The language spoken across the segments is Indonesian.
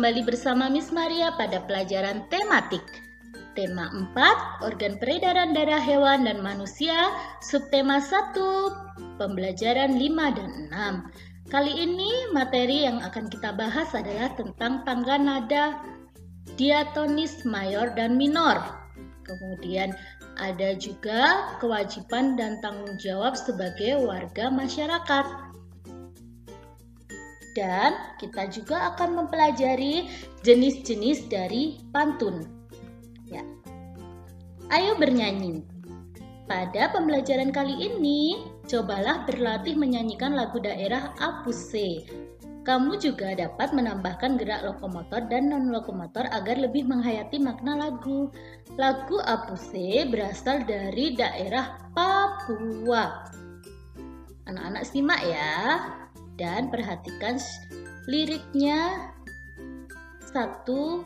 kembali bersama Miss Maria pada pelajaran tematik. Tema 4, organ peredaran darah hewan dan manusia. Subtema 1, pembelajaran 5 dan 6. Kali ini materi yang akan kita bahas adalah tentang tangga nada diatonis mayor dan minor. Kemudian ada juga kewajiban dan tanggung jawab sebagai warga masyarakat. Dan kita juga akan mempelajari jenis-jenis dari pantun. Ya. Ayo bernyanyi. Pada pembelajaran kali ini, cobalah berlatih menyanyikan lagu daerah Apuse. Kamu juga dapat menambahkan gerak lokomotor dan non-lokomotor agar lebih menghayati makna lagu. Lagu Apuse berasal dari daerah Papua. Anak-anak simak ya. Dan perhatikan liriknya satu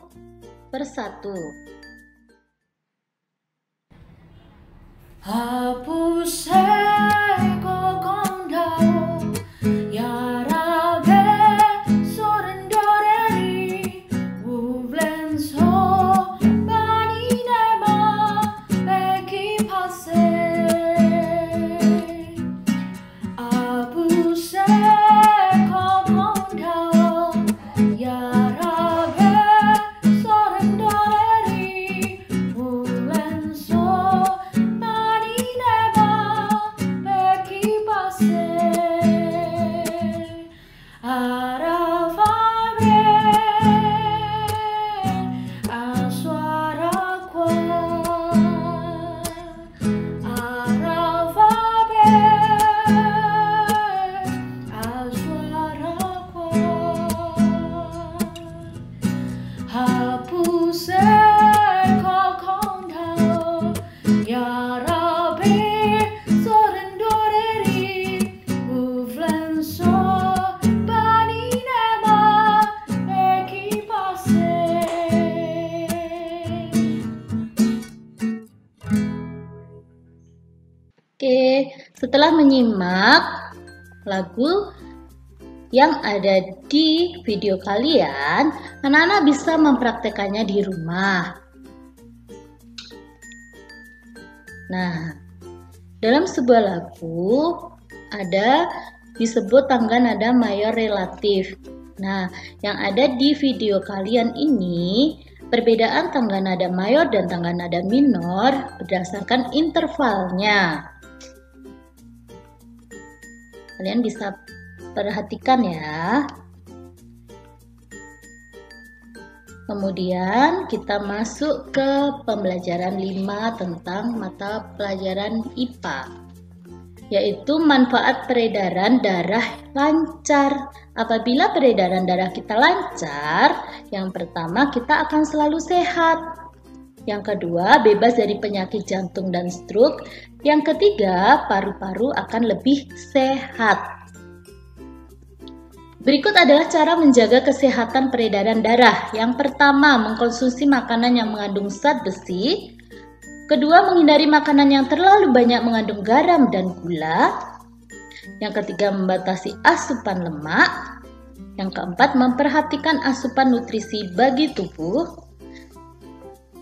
persatu. Apuse kokondao yarabe sorendoreri uvlenso baninema beki pase Apuse Oke, setelah menyimak lagu yang ada di video kalian, anak-anak bisa mempraktekannya di rumah. Nah, dalam sebuah lagu ada disebut tangga nada mayor relatif. Nah, yang ada di video kalian ini, perbedaan tangga nada mayor dan tangga nada minor berdasarkan intervalnya. Kalian bisa perhatikan ya. Kemudian kita masuk ke pembelajaran 5 tentang mata pelajaran IPA, yaitu manfaat peredaran darah lancar. Apabila peredaran darah kita lancar, yang pertama kita akan selalu sehat. Yang kedua, bebas dari penyakit jantung dan stroke. Yang ketiga, paru-paru akan lebih sehat. Berikut adalah cara menjaga kesehatan peredaran darah. Yang pertama, mengkonsumsi makanan yang mengandung zat besi. Kedua, menghindari makanan yang terlalu banyak mengandung garam dan gula. Yang ketiga, membatasi asupan lemak. Yang keempat, memperhatikan asupan nutrisi bagi tubuh.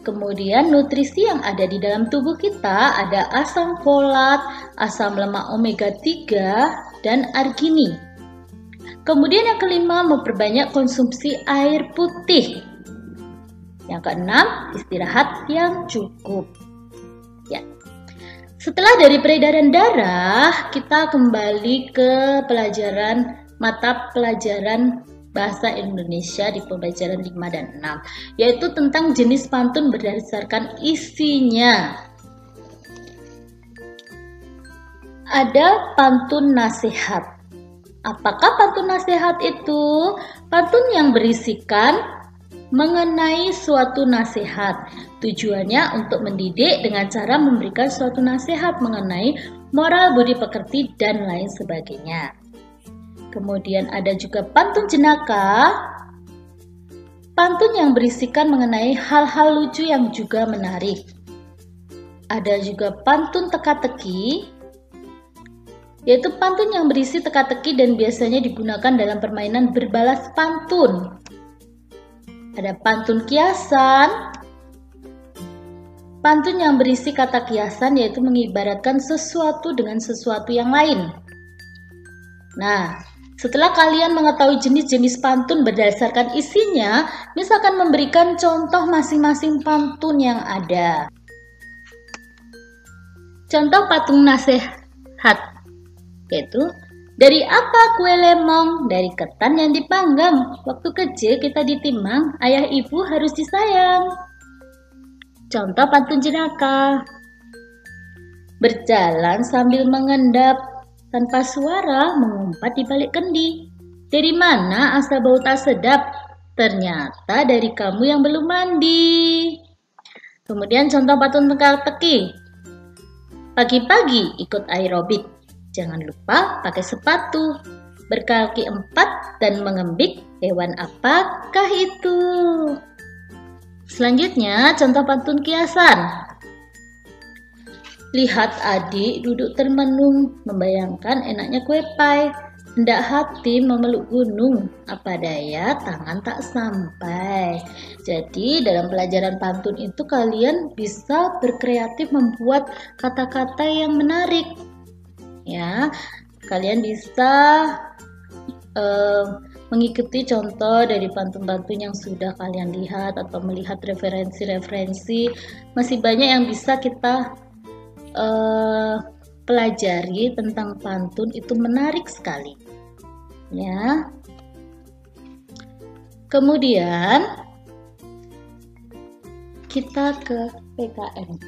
Kemudian nutrisi yang ada di dalam tubuh kita ada asam folat, asam lemak omega 3, dan arginin. Kemudian yang kelima, memperbanyak konsumsi air putih. Yang keenam, istirahat yang cukup. Ya. Setelah dari peredaran darah, kita kembali ke mata pelajaran Bahasa Indonesia di pembelajaran 5 dan 6, yaitu tentang jenis pantun berdasarkan isinya. Ada pantun nasihat. Apakah pantun nasihat itu? Pantun yang berisikan mengenai suatu nasihat. Tujuannya untuk mendidik dengan cara memberikan suatu nasihat mengenai moral budi pekerti dan lain sebagainya. Kemudian ada juga pantun jenaka, pantun yang berisikan mengenai hal-hal lucu yang juga menarik. Ada juga pantun teka-teki, yaitu pantun yang berisi teka-teki dan biasanya digunakan dalam permainan berbalas pantun. Ada pantun kiasan. Pantun yang berisi kata kiasan yaitu mengibaratkan sesuatu dengan sesuatu yang lain. Nah, setelah kalian mengetahui jenis-jenis pantun berdasarkan isinya, misalkan memberikan contoh masing-masing pantun yang ada. Contoh pantun nasihat, yaitu dari apa kue lemong? Dari ketan yang dipanggang. Waktu kecil kita ditimang, ayah ibu harus disayang. Contoh pantun jenaka. Berjalan sambil mengendap, tanpa suara mengumpat di balik kendi. Dari mana asal bau tak sedap? Ternyata dari kamu yang belum mandi. Kemudian contoh pantun teka-teki. Pagi-pagi ikut aerobik. Jangan lupa pakai sepatu. Berkaki 4 dan mengembik. Hewan apakah itu? Selanjutnya, contoh pantun kiasan. Lihat adik duduk termenung, membayangkan enaknya kue pai. Hendak hati memeluk gunung, apa daya tangan tak sampai. Jadi dalam pelajaran pantun itu kalian bisa berkreatif membuat kata-kata yang menarik. Ya, kalian bisa mengikuti contoh dari pantun-pantun yang sudah kalian lihat atau melihat referensi-referensi. Masih banyak yang bisa kita pelajari tentang pantun, itu menarik sekali. Ya. Kemudian kita ke PKN.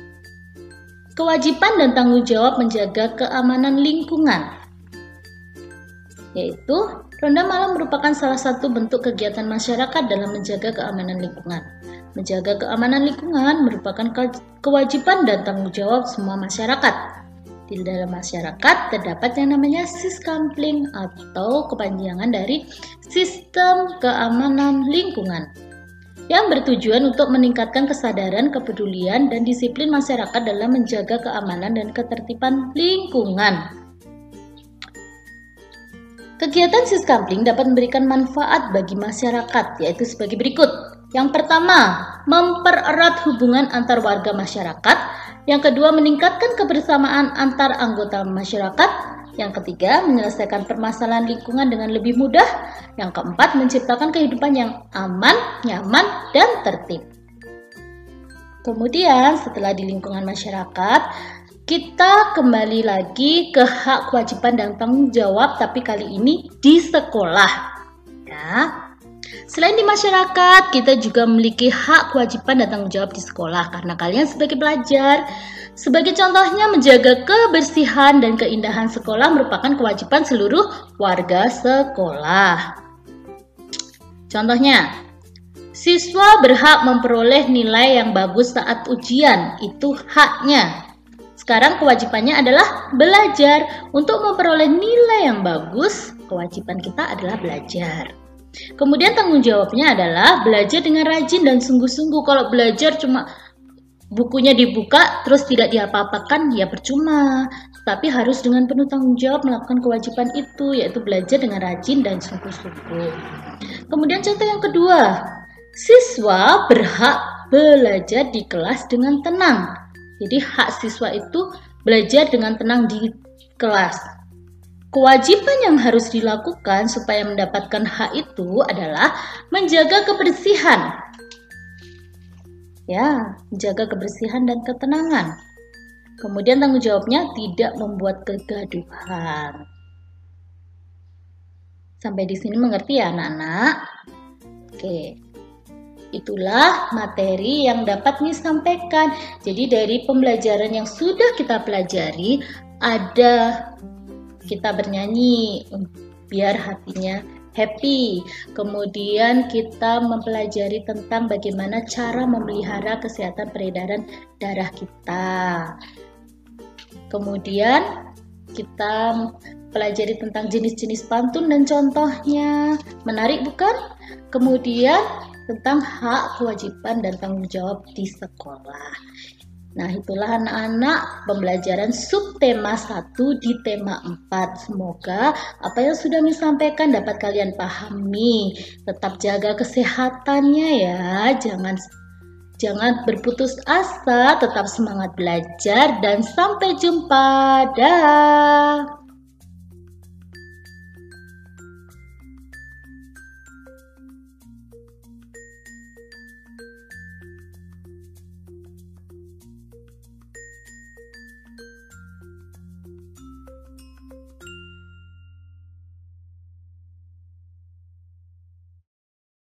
Kewajiban dan tanggung jawab menjaga keamanan lingkungan. Yaitu ronda malam merupakan salah satu bentuk kegiatan masyarakat dalam menjaga keamanan lingkungan. Menjaga keamanan lingkungan merupakan kewajiban dan tanggung jawab semua masyarakat. Di dalam masyarakat terdapat yang namanya Siskampling atau kepanjangan dari Sistem Keamanan Lingkungan, yang bertujuan untuk meningkatkan kesadaran, kepedulian, dan disiplin masyarakat dalam menjaga keamanan dan ketertiban lingkungan. Kegiatan Siskampling dapat memberikan manfaat bagi masyarakat, yaitu sebagai berikut. Yang pertama, mempererat hubungan antar warga masyarakat. Yang kedua, meningkatkan kebersamaan antar anggota masyarakat. Yang ketiga, menyelesaikan permasalahan lingkungan dengan lebih mudah. Yang keempat, menciptakan kehidupan yang aman, nyaman, dan tertib. Kemudian, setelah di lingkungan masyarakat, kita kembali lagi ke hak, kewajiban, dan tanggung jawab, tapi kali ini di sekolah. Ya. Selain di masyarakat, kita juga memiliki hak, kewajiban, dan tanggung jawab di sekolah karena kalian sebagai pelajar. Sebagai contohnya, menjaga kebersihan dan keindahan sekolah merupakan kewajiban seluruh warga sekolah. Contohnya, siswa berhak memperoleh nilai yang bagus saat ujian, itu haknya. Sekarang kewajibannya adalah belajar. Untuk memperoleh nilai yang bagus, kewajiban kita adalah belajar. Kemudian tanggung jawabnya adalah belajar dengan rajin dan sungguh-sungguh. Kalau belajar cuma bukunya dibuka terus tidak diapa-apakan, ya percuma. Tapi harus dengan penuh tanggung jawab melakukan kewajiban itu, yaitu belajar dengan rajin dan sungguh-sungguh. Kemudian contoh yang kedua, siswa berhak belajar di kelas dengan tenang. Jadi hak siswa itu belajar dengan tenang di kelas. Kewajiban yang harus dilakukan supaya mendapatkan hak itu adalah menjaga kebersihan. Ya, menjaga kebersihan dan ketenangan. Kemudian tanggung jawabnya tidak membuat kegaduhan. Sampai di sini mengerti ya anak-anak? Oke. Itulah materi yang dapat disampaikan. Jadi dari pembelajaran yang sudah kita pelajari, ada kita bernyanyi biar hatinya happy. Kemudian kita mempelajari tentang bagaimana cara memelihara kesehatan peredaran darah kita. Kemudian kita pelajari tentang jenis-jenis pantun dan contohnya. Menarik bukan? Kemudian tentang hak, kewajiban, dan tanggung jawab di sekolah. Nah, itulah anak-anak pembelajaran subtema 1 di tema 4. Semoga apa yang sudah disampaikan dapat kalian pahami. Tetap jaga kesehatannya ya. Jangan berputus asa, tetap semangat belajar dan sampai jumpa. Dah.